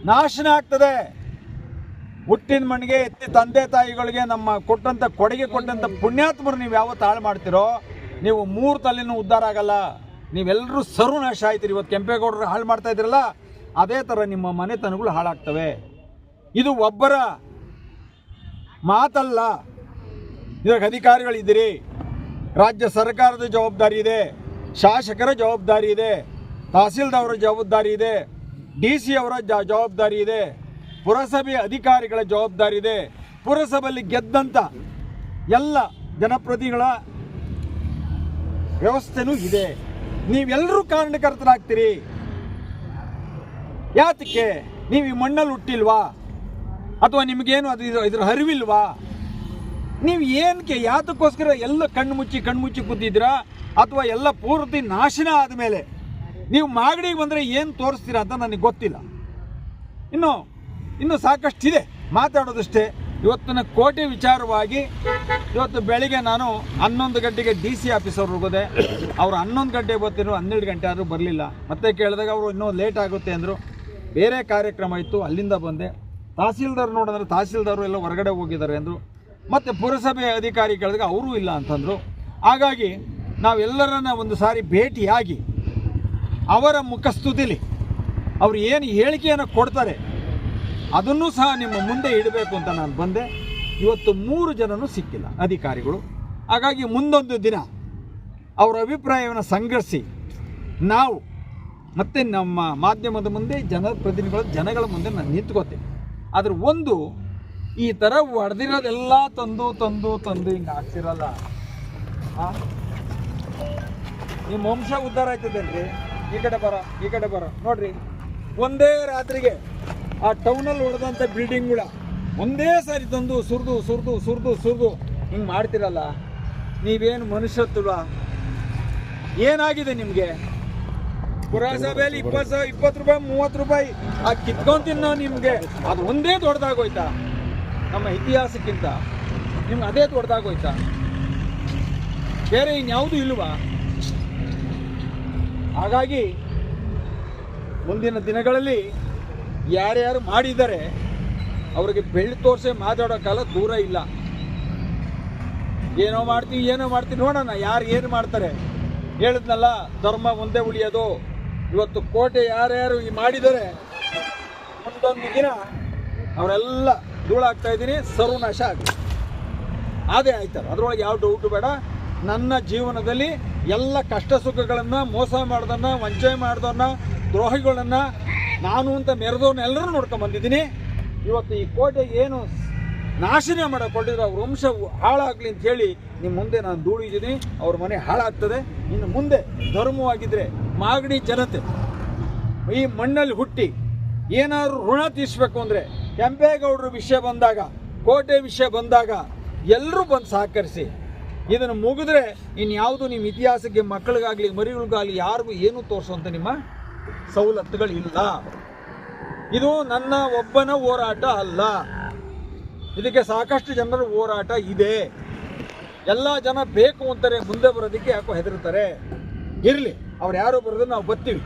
ನಾಶನ ಆಗ್ತದೆ. ಹುಟ್ಟಿದ ಮಣ್ಣಿಗೆ ಎತ್ತಿ ತಂದೆ ತಾಯಿಗಳಿಗೆ ನಮ್ಮ ಕೊಟ್ಟಂಥ ಕೊಡುಗೆ ಕೊಟ್ಟಂಥ ಪುಣ್ಯಾತ್ಮರು ನೀವು ಯಾವತ್ತು ಹಾಳು ಮಾಡ್ತೀರೋ ನೀವು 3 ತಲೆನೂ ಉದ್ಧಾರ ಆಗಲ್ಲ, ನೀವೆಲ್ಲರೂ ಸರ್ವನಾಶ ಆಯ್ತೀರಿ. ಇವತ್ತು ಕೆಂಪೇಗೌಡರು ಹಾಳು ಮಾಡ್ತಾ ಇದ್ದೀರಲ್ಲ, ಅದೇ ಥರ ನಿಮ್ಮ ಮನೆತನಗಳು ಹಾಳಾಗ್ತವೆ. ಇದು ಒಬ್ಬರ ಮಾತಲ್ಲ, ಇದಕ್ಕೆ ಅಧಿಕಾರಿಗಳಿದ್ದೀರಿ, ರಾಜ್ಯ ಸರ್ಕಾರದ ಜವಾಬ್ದಾರಿ ಇದೆ, ಶಾಸಕರ ಜವಾಬ್ದಾರಿ ಇದೆ, ತಹಸೀಲ್ದಾರರ ಜವಾಬ್ದಾರಿ ಇದೆ, DC ಅವರ ಜವಾಬ್ದಾರಿ ಇದೆ, ಪುರಸಭೆ ಅಧಿಕಾರಿಗಳ ಜವಾಬ್ದಾರಿ ಇದೆ, ಪುರಸಭೆಯಲ್ಲಿ ಗೆದ್ದಂಥ ಎಲ್ಲ ಜನಪ್ರತಿನಿಧಿಗಳ ವ್ಯವಸ್ಥೆನೂ ಇದೆ. ನೀವೆಲ್ಲರೂ ಕಾರಣಕರ್ತರಾಗ್ತೀರಿ. ಯಾತಕ್ಕೆ? ನೀವು ಈ ಮಣ್ಣಲ್ಲಿ ಹುಟ್ಟಿಲ್ವಾ? ಅಥವಾ ನಿಮಗೇನು ಅದು ಇದ್ರ ಅರಿವಿಲ್ವಾ? ನೀವು ಏನಕ್ಕೆ ಯಾತಕ್ಕೋಸ್ಕರ ಎಲ್ಲ ಕಣ್ಣು ಮುಚ್ಚಿ ಕೂತಿದ್ದೀರಾ? ಅಥವಾ ಎಲ್ಲ ಪೂರ್ತಿ ನಾಶನ ಆದಮೇಲೆ ನೀವು ಮಾಗಡಿಗೆ ಬಂದರೆ ಏನು ತೋರಿಸ್ತೀರಾ ಅಂತ ನನಗೆ ಗೊತ್ತಿಲ್ಲ. ಇನ್ನು ಸಾಕಷ್ಟಿದೆ ಮಾತಾಡೋದಷ್ಟೇ. ಇವತ್ತಿನ ಕೋಟೆ ವಿಚಾರವಾಗಿ ಇವತ್ತು ಬೆಳಿಗ್ಗೆ ನಾನು 11 ಗಂಟೆಗೆ DC ಆಫೀಸವ್ರು ಹೋಗೋದೆ. ಅವರು 11 ಗಂಟೆಗೆ ಬರ್ತಿದ್ರು, 12 ಗಂಟೆ ಆದರೂ ಬರಲಿಲ್ಲ. ಮತ್ತೆ ಕೇಳಿದಾಗ ಅವರು ಇನ್ನೂ ಲೇಟ್ ಆಗುತ್ತೆ ಅಂದರು. ಬೇರೆ ಕಾರ್ಯಕ್ರಮ ಇತ್ತು, ಅಲ್ಲಿಂದ ಬಂದೆ. ತಹಸೀಲ್ದಾರ್ ನೋಡಿದ್ರೆ ತಹಸೀಲ್ದಾರು ಎಲ್ಲ ಹೊರಗಡೆ ಹೋಗಿದ್ದಾರೆ ಅಂದರು. ಮತ್ತು ಪುರಸಭೆ ಅಧಿಕಾರಿ ಕೇಳಿದಾಗ ಅವರೂ ಇಲ್ಲ ಅಂತಂದರು. ಹಾಗಾಗಿ ನಾವೆಲ್ಲರನ್ನ ಒಂದು ಸಾರಿ ಭೇಟಿಯಾಗಿ ಅವರ ಮುಖಸ್ತುತಿಲಿ ಅವರು ಏನು ಹೇಳಿಕೆಯನ್ನು ಕೊಡ್ತಾರೆ ಅದನ್ನು ಸಹ ನಿಮ್ಮ ಮುಂದೆ ಇಡಬೇಕು ಅಂತ ನಾನು ಬಂದೆ. ಇವತ್ತು 3 ಜನನೂ ಸಿಕ್ಕಿಲ್ಲ ಅಧಿಕಾರಿಗಳು. ಹಾಗಾಗಿ ಮುಂದೊಂದು ದಿನ ಅವರ ಅಭಿಪ್ರಾಯವನ್ನು ಸಂಗ್ರಹಿಸಿ ನಾವು ಮತ್ತೆ ನಮ್ಮ ಮಾಧ್ಯಮದ ಮುಂದೆ ಜನಗಳ ಮುಂದೆ ನಾನು ನಿಂತ್ಕೋತೀನಿ. ಆದರೆ ಒಂದು ಈ ಥರ ಹೊಡೆದಿರೋದೆಲ್ಲ ತಂದು ಹಿಂಗೆ ಆಗ್ತಿರಲ್ಲ, ನಿಮ್ಮ ವಂಶ ಉದ್ಧಾರ ಆಯ್ತದೇನ್ರಿ? ಈ ಕಡೆ ಬರ ನೋಡ್ರಿ, ಒಂದೇ ರಾತ್ರಿಗೆ ಆ ಟೌನಲ್ಲಿ ಹೊಡೆದಂಥ ಬಿಲ್ಡಿಂಗ್ಗಳ ಒಂದೇ ಸಾರಿ ತಂದು ಸುರಿದು ಹಿಂಗೆ ಮಾಡ್ತಿರಲ್ಲ. ನೀವೇನು ಮನುಷ್ಯತ್ವ? ಏನಾಗಿದೆ ನಿಮಗೆ? ಪುರಸಭೆಯಲ್ಲಿ 20 ರೂಪಾಯಿ 30 ರೂಪಾಯಿ ಆ ಕಿತ್ಕೊಂತಿನ್ನೋ ನಿಮಗೆ ಅದು ಒಂದೇ ದೊಡ್ಡದಾಗೋಯ್ತಾ? ನಮ್ಮ ಇತಿಹಾಸಕ್ಕಿಂತ ನಿಮ್ಗೆ ಅದೇ ದೊಡ್ಡದಾಗೋಯ್ತಾ? ಬೇರೆ ಇನ್ಯಾವುದೂ ಇಲ್ವಾ? ಹಾಗಾಗಿ ಮುಂದಿನ ದಿನಗಳಲ್ಲಿ ಯಾರ್ಯಾರು ಮಾಡಿದ್ದಾರೆ ಅವರಿಗೆ ಬೆಳ್ಳಿ ತೋರಿಸೇ ಮಾತಾಡೋ ಕಾಲ ದೂರ ಇಲ್ಲ. ಏನೋ ಮಾಡ್ತೀವಿ ನೋಡೋಣ ಯಾರು ಏನು ಮಾಡ್ತಾರೆ. ಹೇಳಿದ್ನಲ್ಲ, ಧರ್ಮ ಒಂದೇ ಉಳಿಯೋದು. ಇವತ್ತು ಕೋಟೆ ಯಾರ್ಯಾರು ಮಾಡಿದ್ದಾರೆ ಮುಂದೊಂದು ದಿನ ಅವರೆಲ್ಲ ಧೂಳಾಗ್ತಾ ಇದ್ದೀನಿ, ಸರ್ವನಾಶ ಆಗುತ್ತೆ. ಅದೇ ಆಯ್ತಾರೆ, ಅದರೊಳಗೆ ಯಾವ ಡೌಟು ಬೇಡ. ನನ್ನ ಜೀವನದಲ್ಲಿ ಎಲ್ಲ ಕಷ್ಟ ಸುಖಗಳನ್ನು, ಮೋಸ ಮಾಡ್ದನ್ನ, ವಂಚನೆ ಮಾಡ್ದನ್ನ, ದ್ರೋಹಿಗಳನ್ನ, ನಾನು ಅಂತ ಮೆರೆದವ್ರನ್ನೆಲ್ಲರೂ ನೋಡ್ಕೊಂಡ್ಬಂದಿದ್ದೀನಿ. ಇವತ್ತು ಈ ಕೋಟೆ ಏನು ನಾಶನ ಮಾಡಿಕೊಂಡಿದ್ರು ಅವ್ರ ವಂಶ ಹಾಳಾಗಲಿ ಅಂತ ಹೇಳಿ ನಿಮ್ಮ ಮುಂದೆ ನಾನು ದೂಡಿದ್ದೀನಿ. ಅವ್ರ ಮನೆ ಹಾಳಾಗ್ತದೆ. ಇನ್ನು ಮುಂದೆ ಧರ್ಮವಾಗಿದ್ದರೆ ಮಾಗಡಿ ಜನತೆ ಈ ಮಣ್ಣಲ್ಲಿ ಹುಟ್ಟಿ ಏನಾದರೂ ಋಣ ತೀರಿಸಬೇಕು ಅಂದರೆ ಕೆಂಪೇಗೌಡರ ವಿಷಯ ಬಂದಾಗ, ಕೋಟೆ ವಿಷಯ ಬಂದಾಗ ಎಲ್ಲರೂ ಬಂದು ಸಹಕರಿಸಿ. ಇದನ್ನು ಮುಗಿದ್ರೆ ಇನ್ಯಾವುದು ನಿಮ್ಮ ಇತಿಹಾಸಕ್ಕೆ ಮಕ್ಕಳಿಗಾಗಲಿ ಮರಿಗಳಿಗಾಗಲಿ ಯಾರಿಗೂ ಏನೂ ತೋರಿಸುವಂಥ ನಿಮ್ಮ ಸವಲತ್ತುಗಳಿಲ್ಲ. ಇದು ನನ್ನ ಒಬ್ಬನ ಹೋರಾಟ ಅಲ್ಲ, ಇದಕ್ಕೆ ಸಾಕಷ್ಟು ಜನರ ಹೋರಾಟ ಇದೆ. ಎಲ್ಲ ಜನ ಬೇಕು ಅಂತಾರೆ, ಮುಂದೆ ಬರೋದಕ್ಕೆ ಯಾಕೋ ಹೆದರ್ತಾರೆ. ಇರಲಿ, ಅವ್ರು ಯಾರು ಬರೋದು ನಾವು ಬರ್ತೀವಿ.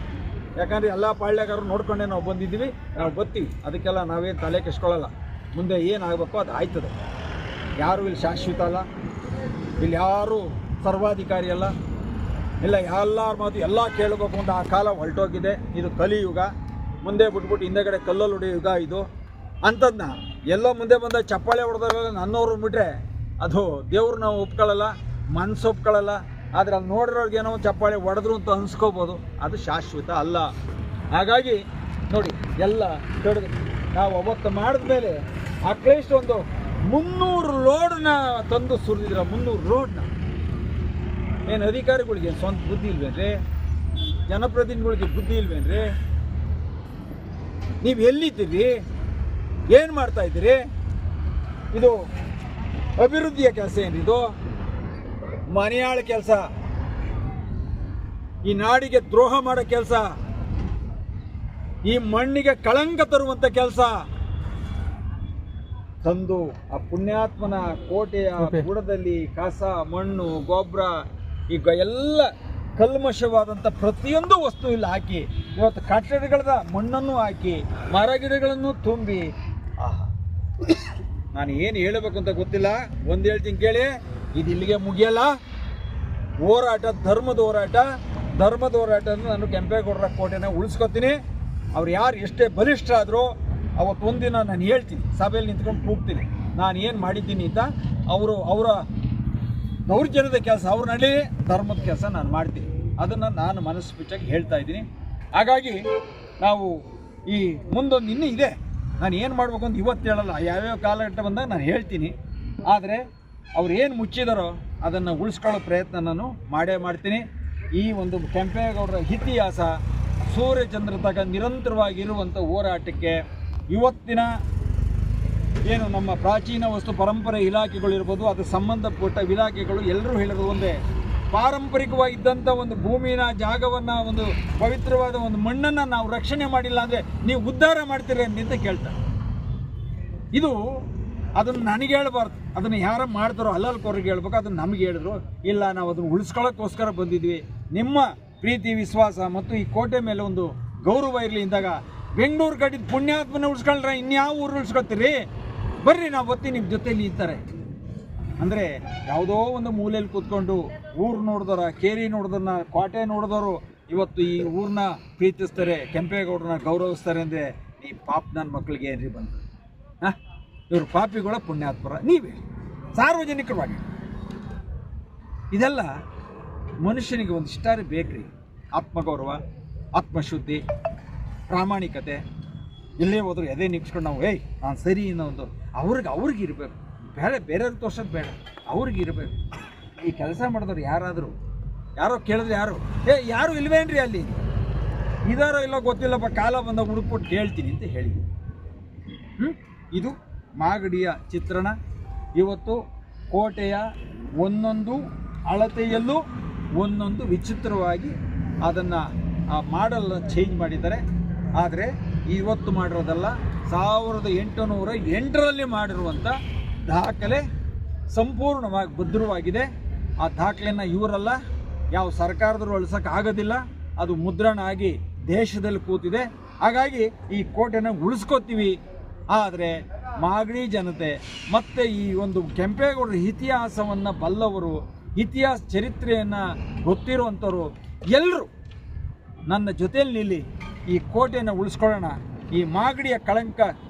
ಯಾಕಂದರೆ ಎಲ್ಲ ಪಾಳ್ಯಗಾರರು ನೋಡ್ಕೊಂಡೆ ನಾವು ಬಂದಿದ್ದೀವಿ, ನಾವು ಬರ್ತೀವಿ. ಅದಕ್ಕೆಲ್ಲ ನಾವೇನು ತಲೆ ಕೆಸ್ಕೊಳ್ಳಲ್ಲ. ಮುಂದೆ ಏನಾಗಬೇಕು ಅದು ಆಯ್ತದೆ. ಯಾರು ಇಲ್ಲಿ ಶಾಶ್ವತ ಅಲ್ಲ, ಇಲ್ಲಿ ಯಾರು ಸರ್ವಾಧಿಕಾರಿ ಅಲ್ಲ. ಇಲ್ಲ, ಎಲ್ಲರ ಮಾತು ಎಲ್ಲ ಕೇಳಬೇಕು ಅಂತ ಆ ಕಾಲ ಹೊರಟೋಗಿದೆ. ಇದು ಕಲಿಯುಗ. ಮುಂದೆ ಬಿಟ್ಬಿಟ್ಟು ಹಿಂದೆಗಡೆ ಕಲ್ಲಲ್ಲಿ ಹೊಡೆಯೋ ಯುಗ ಇದು. ಅಂಥದ್ದನ್ನ ಎಲ್ಲೋ ಮುಂದೆ ಬಂದ ಚಪ್ಪಾಳೆ ಹೊಡೆದ್ರಲ್ಲ ನನ್ನವ್ರು ಬಿಟ್ರೆ ಅದು ದೇವ್ರು ನಾವು ಒಪ್ಕೊಳ್ಳಲ್ಲ, ಮನಸ್ಸು ಒಪ್ಕೊಳ್ಳಲ್ಲ. ಆದರೆ ಅಲ್ಲಿ ನೋಡಿರೋರ್ಗೆ ಏನೋ ಚಪ್ಪಾಳೆ ಹೊಡೆದ್ರು ಅಂತ ಅನ್ಸ್ಕೋಬೋದು, ಅದು ಶಾಶ್ವತ ಅಲ್ಲ. ಹಾಗಾಗಿ ನೋಡಿ, ಎಲ್ಲ ಕಡಿದು ನಾವು ಅವತ್ತು ಮಾಡಿದ್ಮೇಲೆ ಅಟ್ಲೀಸ್ಟ್ ಒಂದು 300 ಲೋಡನ್ನ ತಂದು ಸುರಿದಿದ್ರ. 300 ಲೋಡ್ನ ಏನು ಅಧಿಕಾರಿಗಳಿಗೆ ಸ್ವಂತ ಬುದ್ಧಿ ಇಲ್ವೇನ್ರಿ? ಜನಪ್ರತಿನಿಧಿಗಳಿಗೆ ಬುದ್ಧಿ ಇಲ್ವೇನ್ರಿ? ನೀವು ಎಲ್ಲಿದ್ದೀರಿ? ಏನು ಮಾಡ್ತಾ ಇದ್ದೀರಿ? ಇದು ಅಭಿವೃದ್ಧಿಯ ಕೆಲಸ ಏನಿದು? ಮನೆಯಾಳ ಕೆಲಸ. ಈ ನಾಡಿಗೆ ದ್ರೋಹ ಮಾಡೋ ಕೆಲಸ, ಈ ಮಣ್ಣಿಗೆ ಕಳಂಕ ತರುವಂತ ಕೆಲಸ ತಂದು ಆ ಪುಣ್ಯಾತ್ಮನ ಕೋಟೆಯ ಬುಡದಲ್ಲಿ ಕಸ, ಮಣ್ಣು, ಗೊಬ್ಬರ ಈಗ ಎಲ್ಲ ಕಲ್ಮಶವಾದಂಥ ಪ್ರತಿಯೊಂದು ವಸ್ತು ಇಲ್ಲಿ ಹಾಕಿ ಇವತ್ತು ಕಟ್ಟಡಗಳದ ಮಣ್ಣನ್ನು ಹಾಕಿ ಮರ ಗಿಡಗಳನ್ನು ತುಂಬಿ ನಾನು ಏನು ಹೇಳಬೇಕು ಅಂತ ಗೊತ್ತಿಲ್ಲ. ಒಂದು ಹೇಳ್ತೀನಿ ಕೇಳಿ, ಇದು ಇಲ್ಲಿಗೆ ಮುಗಿಯಲ್ಲ. ಹೋರಾಟ ಧರ್ಮದ ಹೋರಾಟ ನಾನು ಕೆಂಪೇಗೌಡರ ಕೋಟೆನ ಉಳಿಸ್ಕೊತೀನಿ. ಅವ್ರು ಯಾರು ಎಷ್ಟೇ ಬಲಿಷ್ಠ ಆದರೂ ಅವತ್ತು ಒಂದಿನ ನಾನು ಹೇಳ್ತೀನಿ, ಸಭೆಯಲ್ಲಿ ನಿಂತ್ಕೊಂಡು ಕೂಗ್ತೀನಿ ನಾನು ಏನು ಮಾಡಿದ್ದೀನಿ ಅಂತ. ಅವರ ದೌರ್ಜನ್ಯದ ಕೆಲಸ ಅವ್ರು ನಡಿ, ಧರ್ಮದ ಕೆಲಸ ನಾನು ಮಾಡ್ತೀನಿ. ಅದನ್ನು ನಾನು ಮನಸ್ಸು ಬಿಚ್ಚಾಗಿ ಹೇಳ್ತಾ ಇದ್ದೀನಿ. ಹಾಗಾಗಿ ನಾವು ಈ ಮುಂದೊಂದು ಇನ್ನೂ ಇದೆ, ನಾನು ಏನು ಮಾಡಬೇಕು ಅಂತ ಇವತ್ತು ಹೇಳಲ್ಲ, ಯಾವ್ಯಾವ ಕಾಲಘಟ್ಟ ಬಂದಾಗ ನಾನು ಹೇಳ್ತೀನಿ. ಆದರೆ ಅವ್ರು ಏನು ಮುಚ್ಚಿದಾರೋ ಅದನ್ನು ಉಳಿಸ್ಕೊಳ್ಳೋ ಪ್ರಯತ್ನ ನಾನು ಮಾಡೇ ಮಾಡ್ತೀನಿ. ಈ ಒಂದು ಕೆಂಪೇಗೌಡರ ಇತಿಹಾಸ ಸೂರ್ಯಚಂದ್ರ ತಗ ನಿರಂತರವಾಗಿರುವಂಥ ಹೋರಾಟಕ್ಕೆ ಇವತ್ತಿನ ಏನು ನಮ್ಮ ಪ್ರಾಚೀನ ವಸ್ತು ಪರಂಪರೆ ಇಲಾಖೆಗಳಿರ್ಬೋದು, ಅದಕ್ಕೆ ಸಂಬಂಧಪಟ್ಟ ಇಲಾಖೆಗಳು ಎಲ್ಲರೂ ಹೇಳಿರೋದು ಒಂದೇ, ಪಾರಂಪರಿಕವಾಗಿದ್ದಂಥ ಒಂದು ಭೂಮಿನ ಜಾಗವನ್ನು, ಒಂದು ಪವಿತ್ರವಾದ ಒಂದು ಮಣ್ಣನ್ನು ನಾವು ರಕ್ಷಣೆ ಮಾಡಿಲ್ಲ ಅಂದರೆ ನೀವು ಉದ್ಧಾರ ಮಾಡ್ತೀರಿ ಅಂತ ಕೇಳ್ತಾರೆ. ಇದು ಅದನ್ನು ನನಗೆ ಹೇಳ್ಬಾರ್ದು, ಅದನ್ನು ಯಾರು ಮಾಡ್ತಾರೋ ಅಲ್ಲಲ್ಕೋರಿಗೆ ಹೇಳ್ಬೇಕು. ಅದನ್ನು ನಮಗೆ ಹೇಳಿದ್ರು, ಇಲ್ಲ ನಾವು ಅದನ್ನು ಉಳಿಸ್ಕೊಳ್ಳೋಕ್ಕೋಸ್ಕರ ಬಂದಿದ್ವಿ, ನಿಮ್ಮ ಪ್ರೀತಿ ವಿಶ್ವಾಸ ಮತ್ತು ಈ ಕೋಟೆ ಮೇಲೆ ಒಂದು ಗೌರವ ಇರಲಿ ಇಂದಾಗ ಬೆಂಗಳೂರು ಕಟ್ಟಿದ ಪುಣ್ಯಾತ್ಮನ ಉಳಿಸ್ಕೊಳ್ರೆ ಇನ್ಯಾವ ಊರು ಉಳಿಸ್ಕೊತೀರಿ, ಬರ್ರಿ ನಾವು ಒತ್ತಿ ನಿಮ್ಮ ಜೊತೆಯಲ್ಲಿ ಇರ್ತಾರೆ ಅಂದರೆ ಯಾವುದೋ ಒಂದು ಮೂಲೆಯಲ್ಲಿ ಕೂತ್ಕೊಂಡು ಊರು ನೋಡಿದವ್ರ, ಕೇರಿ ನೋಡಿದವ್ರನ್ನ, ಕೋಟೆ ನೋಡಿದವರು ಇವತ್ತು ಈ ಊರನ್ನ ಪ್ರೀತಿಸ್ತಾರೆ, ಕೆಂಪೇಗೌಡರನ್ನ ಗೌರವಿಸ್ತಾರೆ ಅಂದರೆ ಈ ಪಾಪ ನನ್ನ ಮಕ್ಕಳಿಗೆ ಏನ್ರಿ ಬಂದು ಇವರು ಪಾಪಿಗಳ ಪುಣ್ಯಾತ್ಮರ ನೀವೇ ಸಾರ್ವಜನಿಕವಾಗಿ. ಇದೆಲ್ಲ ಮನುಷ್ಯನಿಗೆ ಒಂದು ಇಷ್ಟಾರೆ ಬೇಕ್ರಿ, ಆತ್ಮಗೌರವ, ಆತ್ಮಶುದ್ಧಿ, ಪ್ರಾಮಾಣಿಕತೆ. ಎಲ್ಲೇ ಹೋದ್ರು ಎದೆ ನಿಕ್ಸ್ಕೊಂಡು ನಾವು ನಾನು ಸರಿ ಅನ್ನೋ ಒಂದು ಅವ್ರಿಗೆ ಇರಬೇಕು, ಬೇರೆಯವ್ರಿಗೆ ತೋರ್ಸೋದು ಬೇಡ, ಅವ್ರಿಗೆ ಇರಬೇಕು. ಈ ಕೆಲಸ ಮಾಡಿದವ್ರು ಯಾರೋ ಕೇಳಿದ್ರೆ ಯಾರು ಇಲ್ವೇನ್ರಿ ಅಲ್ಲಿ ಇದಾರೋ ಇಲ್ಲ ಗೊತ್ತಿಲ್ಲಪ್ಪ, ಕಾಲ ಬಂದಾಗ ಹುಡುಕ್ಬಿಟ್ಟು ಹೇಳ್ತೀನಿ ಅಂತ ಹೇಳಿ. ಇದು ಮಾಗಡಿಯ ಚಿತ್ರಣ. ಇವತ್ತು ಕೋಟೆಯ ಒಂದೊಂದು ಅಳತೆಯಲ್ಲೂ ಒಂದೊಂದು ವಿಚಿತ್ರವಾಗಿ ಅದನ್ನು ಆ ಮಾಡಲ್ ಚೇಂಜ್ ಮಾಡಿದ್ದಾರೆ. ಆದರೆ ಇವತ್ತು ಮಾಡಿರೋದಲ್ಲ, 1808ರಲ್ಲಿ ಮಾಡಿರುವಂಥ ದಾಖಲೆ ಸಂಪೂರ್ಣವಾಗಿ ಭದ್ರವಾಗಿದೆ. ಆ ದಾಖಲೆಯನ್ನು ಇವರಲ್ಲ, ಯಾವ ಸರ್ಕಾರದವರು ಅಳಿಸೋಕ್ಕಾಗೋದಿಲ್ಲ, ಅದು ಮುದ್ರಣ ಆಗಿ ದೇಶದಲ್ಲಿ ಕೂತಿದೆ. ಹಾಗಾಗಿ ಈ ಕೋಟೆನ ಉಳಿಸ್ಕೋತೀವಿ. ಆದರೆ ಮಾಗಡಿ ಜನತೆ ಮತ್ತು ಈ ಒಂದು ಕೆಂಪೇಗೌಡರ ಇತಿಹಾಸವನ್ನು ಬಲ್ಲವರು, ಇತಿಹಾಸ ಚರಿತ್ರೆಯನ್ನು ಗೊತ್ತಿರುವಂಥವ್ರು ಎಲ್ಲರೂ ನನ್ನ ಜೊತೆಯಲ್ಲಿ ನಿಲ್ಲಿ ಈ ಕೋಟೆಯನ್ನು ಉಳಿಸ್ಕೊಳ್ಳೋಣ. ಈ ಮಾಗಡಿಯ ಕಳಂಕ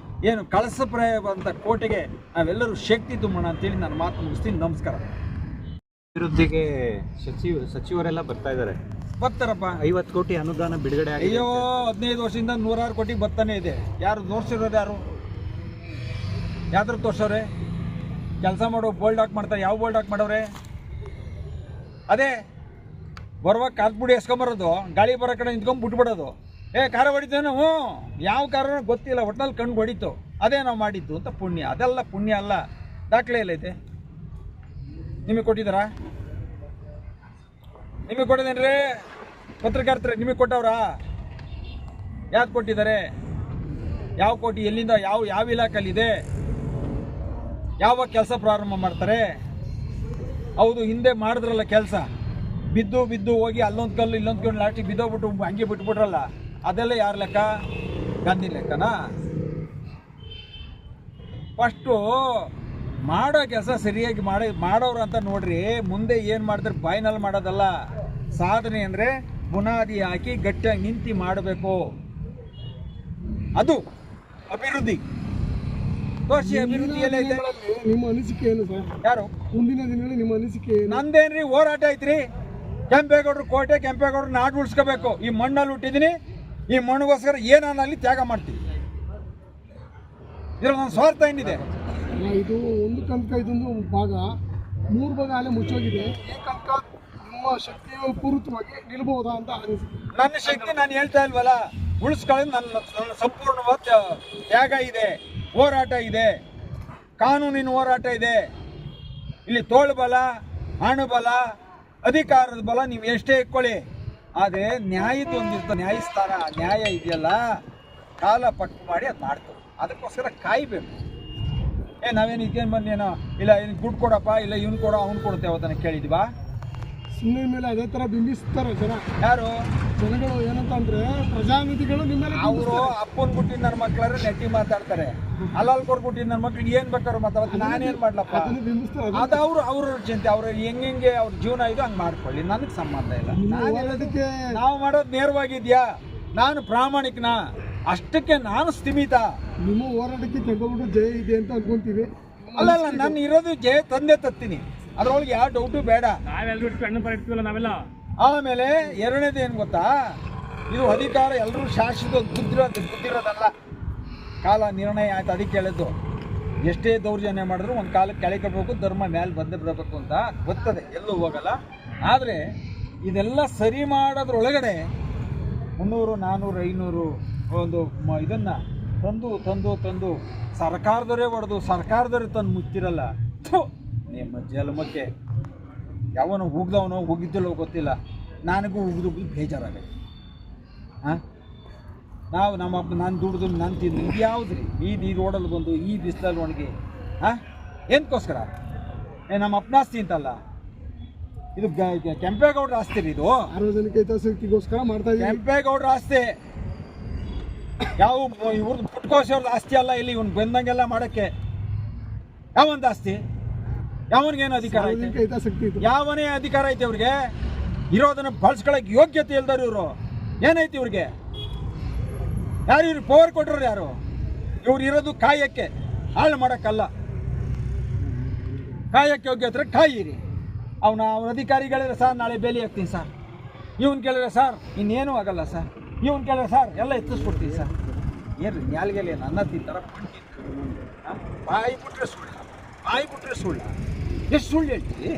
ಏನು ಕಳಸಪ್ರಾಯವಾದಂಥ ಕೋಟೆಗೆ ನಾವೆಲ್ಲರೂ ಶಕ್ತಿ ತುಂಬೋಣ ಅಂತೇಳಿ ನನ್ನ ಮಾತು ಮುಗಿಸ್ತೀನಿ. ನಮಸ್ಕಾರ. ಅಭಿವೃದ್ಧಿಗೆ ಸಚಿವರೆಲ್ಲ ಬರ್ತಾರಪ್ಪ. 50 ಕೋಟಿ ಅನುದಾನ ಬಿಡುಗಡೆ ಆಗಿದೆ. ಅಯ್ಯೋ 15 ವರ್ಷದಿಂದ 106 ಕೋಟಿ ಬರ್ತಾನೆ ಇದೆ. ಯಾರು ತೋರಿಸಿರೋದು ಯಾವ್ದ್ರ ತೋರ್ಸವ್ರೆ? ಕೆಲಸ ಮಾಡೋ ಬೋಲ್ಡ್ ಹಾಕಿ ಮಾಡ್ತಾರೆ. ಯಾವ ಬೋಲ್ಡ್ ಹಾಕಿ ಮಾಡವ್ರೆ? ಅದೇ ಬರುವಾಗ ಕಾರ್ಪುಡಿ ಎಸ್ಕೊಂಬರೋದು, ಗಾಳಿ ಬರೋ ಕಡೆ ನಿಂತ್ಕೊಂಡು ಬಿಟ್ಬಿಡೋದು. ಕಾರ ಹೊಡಿತೇನೋ, ಯಾವ ಕಾರಣ ಗೊತ್ತಿಲ್ಲ, ಒಟ್ನಲ್ಲಿ ಕಣ್ಣು ಹೊಡಿತು, ಅದೇ ನಾವು ಮಾಡಿದ್ದು ಅಂತ ಪುಣ್ಯ. ಅದೆಲ್ಲ ಪುಣ್ಯ ಅಲ್ಲ, ದಾಖಲೆ ಎಲ್ಲೈತೆ? ನಿಮಗೆ ಕೊಟ್ಟಿದ್ದಾರಾ? ನಿಮಗೆ ಕೊಟ್ಟಿದ್ದೇನ್ರಿ? ಪತ್ರಕರ್ತರೆ ನಿಮಗೆ ಕೊಟ್ಟವ್ರಾ? ಯಾಕೆ ಕೊಟ್ಟಿದ್ದಾರೆ? ಯಾವ ಕೋಟಿ ಎಲ್ಲಿಂದ ಯಾವ ಇಲಾಖೆಯಲ್ಲಿದೆ? ಯಾವಾಗ ಕೆಲಸ ಪ್ರಾರಂಭ ಮಾಡ್ತಾರೆ? ಹೌದು, ಹಿಂದೆ ಮಾಡಿದ್ರಲ್ಲ ಕೆಲಸ, ಬಿದ್ದು ಹೋಗಿ ಅಲ್ಲೊಂದು ಕಲ್ಲು ಇಲ್ಲೊಂದು ಕಲ್ಲು ಲಾಸ್ಟಿಗೆ ಬಿದ್ದೋಗ್ಬಿಟ್ಟು ಹಂಗೆ ಬಿಟ್ಬಿಟ್ರಲ್ಲ, ಅದೆಲ್ಲ ಯಾರ ಲೆಕ್ಕ? ಗಾಂಧಿ ಲೆಕ್ಕನಾ? ಫಸ್ಟು ಮಾಡೋ ಕೆಲಸ ಸರಿಯಾಗಿ ಮಾಡೋರು ಅಂತ ನೋಡ್ರಿ. ಮುಂದೆ ಏನು ಮಾಡಿದ್ರೆ ಬಾಯ್ನಲ್ಲಿ ಮಾಡೋದಲ್ಲ. ಸಾಧನೆ ಅಂದರೆ ಬುನಾದಿ ಹಾಕಿ ಗಟ್ಟಿಯಾಗಿ ನಿಂತು ಮಾಡಬೇಕು. ಅದು ಅಭಿವೃದ್ಧಿ. ತೋರಿಸಿ ಅಭಿವೃದ್ಧಿ ಎಲ್ಲ ಐತೆ. ನಿಮ್ಮ ಅನಿಸಿಕೆ ಏನು ಸರ್? ಯಾರು ಮುಂದಿನ ದಿನಗಳಲ್ಲಿ ನಿಮ್ಮ ಅನಿಸಿಕೆ? ನಂದೇನ್ರಿ, ಹೋರಾಟ ಐತ್ರಿ. ಕೆಂಪೇಗೌಡರು ಕೋಟೆ, ಕೆಂಪೇಗೌಡರು ನಾಡು ಉಳಿಸ್ಕೋಬೇಕು. ಈ ಮಣ್ಣಲ್ಲಿ ಹುಟ್ಟಿದ್ದೀನಿ, ಈ ಮಣ್ಣಿಗೋಸ್ಕರ ಏನಲ್ಲಿ ತ್ಯಾಗ ಮಾಡ್ತೀವಿ. ಇದ್ರಲ್ಲಿ ನನ್ನ ಸ್ವಾರ್ಥ ಏನಿದೆ? ಇದು ಒಂದು ಕನಕ, ಇದೊಂದು ಭಾಗ, 3 ಭಾಗ ಅಲ್ಲೇ ಮುಚ್ಚೋಗಿದೆ. ಈ ಕನಕ ನಿಮ್ಮ ಶಕ್ತಿಯ ಪೂರಿತವಾಗಿ ನಿಲ್ಬಹುದಾ ಅಂತ ಅನಿಸಿಕೆ? ನನ್ನ ಶಕ್ತಿ ನಾನು ಹೇಳ್ತಾ ಇಲ್ವಲ್ಲ, ಉಳಿಸ್ಕೊಳ್ಳೋದು ನನ್ನ ಸಂಪೂರ್ಣವಾದ ತ್ಯಾಗ ಇದೆ, ಹೋರಾಟ ಇದೆ, ಕಾನೂನಿನ ಹೋರಾಟ ಇದೆ. ಇಲ್ಲಿ ತೋಳು ಬಲ, ಹಣು ಬಲ, ಅಧಿಕಾರದ ಬಲ ನೀವು ಎಷ್ಟೇ ಇಟ್ಕೊಳ್ಳಿ, ಆದರೆ ನ್ಯಾಯದ ಒಂದಿರ್ತದೆ, ನ್ಯಾಯಸ್ಥಾನ ನ್ಯಾಯ ಇದೆಯಲ್ಲ, ಕಾಲ ಪಟ್ಟು ಮಾಡಿ ಅದು ಮಾಡ್ತದೆ. ಅದಕ್ಕೋಸ್ಕರ ಕಾಯಬೇಕು. ನಾವೇನು ಇದೇನು ಬಂದೇನೋ ಇಲ್ಲ ಇವ್ನು ದುಡ್ಡು ಕೊಡಪ್ಪ, ಇಲ್ಲ ಇವ್ನು ಕೊಡೋ ಅವ್ನು ಕೊಡುತ್ತೆ ಅವತ್ತನ ಕೇಳಿದ್ವಾ? ಸುಮ್ಮನೆ ಮೇಲೆ ಅದೇ ಥರ ಬಿಂಬಿಸ್ತಾರೆ ಯಾರು ಜನಗಳು. ಏನಂತ ಅಂದ್ರೆ ಪ್ರಜಾನಿಧಿಗಳು ನಿಮ್ಮ ಮೇಲೆ ಅವರು ಅಪ್ಪನ ಗುಟ್ಟಿನ ನನ್ನ ಮಕ್ಕಳಾದ್ರೆ ನೆಟ್ಟಿ ಮಾತಾಡ್ತಾರೆ, ಅಲ್ಲಲ್ಲಿ ಕೊಡ್ಬಿಟ್ಟಿನ ನನ್ನ ಮಕ್ಳಿಗೆ ಏನು ಬೇಕಾದ್ರು ಮಾತಾಡೋದು, ನಾನೇನು ಮಾಡ್ಲಪ್ಪ? ಬಿಂಬಿಸ್ತಾರೆ. ಅದು ಅವ್ರ ಚಿಂತೆ, ಅವ್ರ ಹೆಂಗೆ ಅವ್ರ ಜೀವನ ಇದು ಹಂಗೆ ಮಾಡ್ಕೊಳ್ಳಿ, ನನಗೆ ಸಂಬಂಧ ಇಲ್ಲ. ಅದಕ್ಕೆ ನಾವು ಮಾಡೋದು ನೇರವಾಗಿದ್ಯಾ? ನಾನು ಪ್ರಾಮಾಣಿಕನ, ಅಷ್ಟಕ್ಕೆ ನಾನು ಸ್ಥಿಮಿತ. ನಿಮ್ಮ ಹೋರಾಟಕ್ಕೆ ಕೆಂಪೇಗೌಡರ ಜಯ ಇದೆ ಅಂತ ಅನ್ಕೊಂತೀವಿ. ಅಲ್ಲ ನಾನು ಇರೋದು ಜಯ ತಂದೆ ತತ್ತೀನಿ, ಅದ್ರೊಳಗೆ ಯಾವ ಡೌಟು ಬೇಡ. ನಾವೆಲ್ಲ ಆಮೇಲೆ ಎರಡನೇದು ಏನು ಗೊತ್ತಾ, ಇದು ಅಧಿಕಾರ ಎಲ್ಲರೂ ಶಾಶ್ವತ ಬುದ್ಧಿರೋದಲ್ಲ, ಕಾಲ ನಿರ್ಣಯ ಆಯ್ತು. ಅದಕ್ಕೆ ಹೇಳಿದ್ದು ಎಷ್ಟೇ ದೌರ್ಜನ್ಯ ಮಾಡಿದ್ರು ಒಂದು ಕಾಲಕ್ಕೆ ಕೆಳಕಬೇಕು, ಧರ್ಮ ಮೇಲೆ ಬಂದೇ ಬಿಡಬೇಕು ಅಂತ ಗೊತ್ತದೆ, ಎಲ್ಲೂ ಹೋಗಲ್ಲ. ಆದರೆ ಇದೆಲ್ಲ ಸರಿ ಮಾಡೋದ್ರೊಳಗಡೆ 300, 400, 500 ಒಂದು ಇದನ್ನು ತಂದು ಸರ್ಕಾರದವರೇ ಹೊಡೆದು ಸರ್ಕಾರದವರೇ ತಂದು ಮುಚ್ಚಿರಲ್ಲ. ನಿಮ್ಮ ಜನ್ಮಕ್ಕೆ ಯಾವನೋ ಹೋಗ್ದವನೋ ಹೋಗಿದ್ದಲ್ಲೋ ಗೊತ್ತಿಲ್ಲ, ನನಗೂ ಉಗಿದು ಬೇಜಾರಾಗತ್ತೆ. ಹಾಂ, ನಾನು ದುಡ್ದು ನಾನು ತಿಂದು ಇದು ಯಾವ್ದು ರೀ? ಈ ರೋಡಲ್ಲಿ ಬಂದು ಈ ಬಿಸಿಲಲ್ಲಿ ಒಣಗಿ ಏನಕ್ಕೋಸ್ಕರ? ನಮ್ಮ ಅಪ್ಪನಾಸ್ತಿ ಅಂತಲ್ಲ, ಇದು ಕೆಂಪೇಗೌಡರ ಆಸ್ತಿ ರೀ. ಇದು ಸಾರ್ವಜನಿಕ ಹಿತಾಸಕ್ತಿಗೋಸ್ಕರ ಮಾಡ್ತಾ ಇದ್ದೀವಿ. ಕೆಂಪೇಗೌಡರ ಆಸ್ತಿ, ಯಾವ ಇವ್ರದ್ದು ಪುಟ್ಕೋಶವ್ರದ್ದು ಆಸ್ತಿ ಅಲ್ಲ. ಇಲ್ಲಿ ಇವ್ನು ಬಂದಂಗೆಲ್ಲ ಮಾಡೋಕ್ಕೆ ಯಾವೊಂದು ಆಸ್ತಿ? ಯಾವನಿಗೇನು ಅಧಿಕಾರ ಐತೆ? ಹಿತಾಸಕ್ತಿ ಯಾವನೇ ಅಧಿಕಾರ ಐತೆ ಇವ್ರಿಗೆ? ಇರೋದನ್ನು ಬಳಸ್ಕೊಳಕ್ಕೆ ಯೋಗ್ಯತೆ ಇಲ್ದಾರ ಇವರು. ಏನೈತಿ ಇವ್ರಿಗೆ? ಯಾರು ಇವ್ರಿಗೆ ಪವರ್ ಕೊಟ್ಟರು? ಯಾರು ಇವ್ರು? ಇರೋದು ಕಾಯಕ್ಕೆ, ಹಾಳು ಮಾಡೋಕ್ಕಲ್ಲ. ಕಾಯಕ್ಕೆ ಯೋಗ್ಯತೆ ಕಾಯಿರಿ. ಅವನ ಅಧಿಕಾರಿಗಳಿದ್ರೆ ಸರ್ ನಾಳೆ ಬೇಲಿ ಹಾಕ್ತೀನಿ ಸರ್, ಇವನು ಕೇಳಿದ್ರೆ ಸರ್ ಇನ್ನೇನು ಆಗಲ್ಲ ಸರ್, ಇವನು ಕೇಳಿದ್ರೆ ಸರ್ ಎಲ್ಲ ಎತ್ತಿಸ್ಬಿಡ್ತೀನಿ ಸರ್. ಏನು ನ್ಯಾಲ್ಗೆಲ್ಲ ಏನು ಅನ್ನ ತಿಂತಾರ? ಬಾಯಿ ಬಿಟ್ರೆ ಸುಳ್ಳ. ಎಷ್ಟು ಸುಳ್ಳು ಹೇಳ್ತೀವಿ?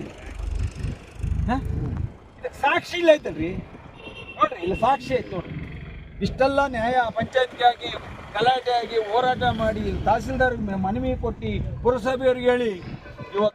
ಹಾಂ, ಇದಕ್ಕೆ ಸಾಕ್ಷಿ ಇಲ್ಲ ಐತಲ್ರಿ? ನೋಡ್ರಿ, ಇಲ್ಲ ಸಾಕ್ಷಿ ಐತೆ ನೋಡ್ರಿ. ಇಷ್ಟೆಲ್ಲ ನ್ಯಾಯ ಪಂಚಾಯತ್ಗಾಗಿ ಗಲಾಟೆ ಆಗಿ ಹೋರಾಟ ಮಾಡಿ ತಹಸೀಲ್ದಾರ್ಗೆ ಮನವಿ ಕೊಟ್ಟು ಪುರಸಭೆಯವ್ರಿಗೆ ಹೇಳಿ ಇವತ್ತು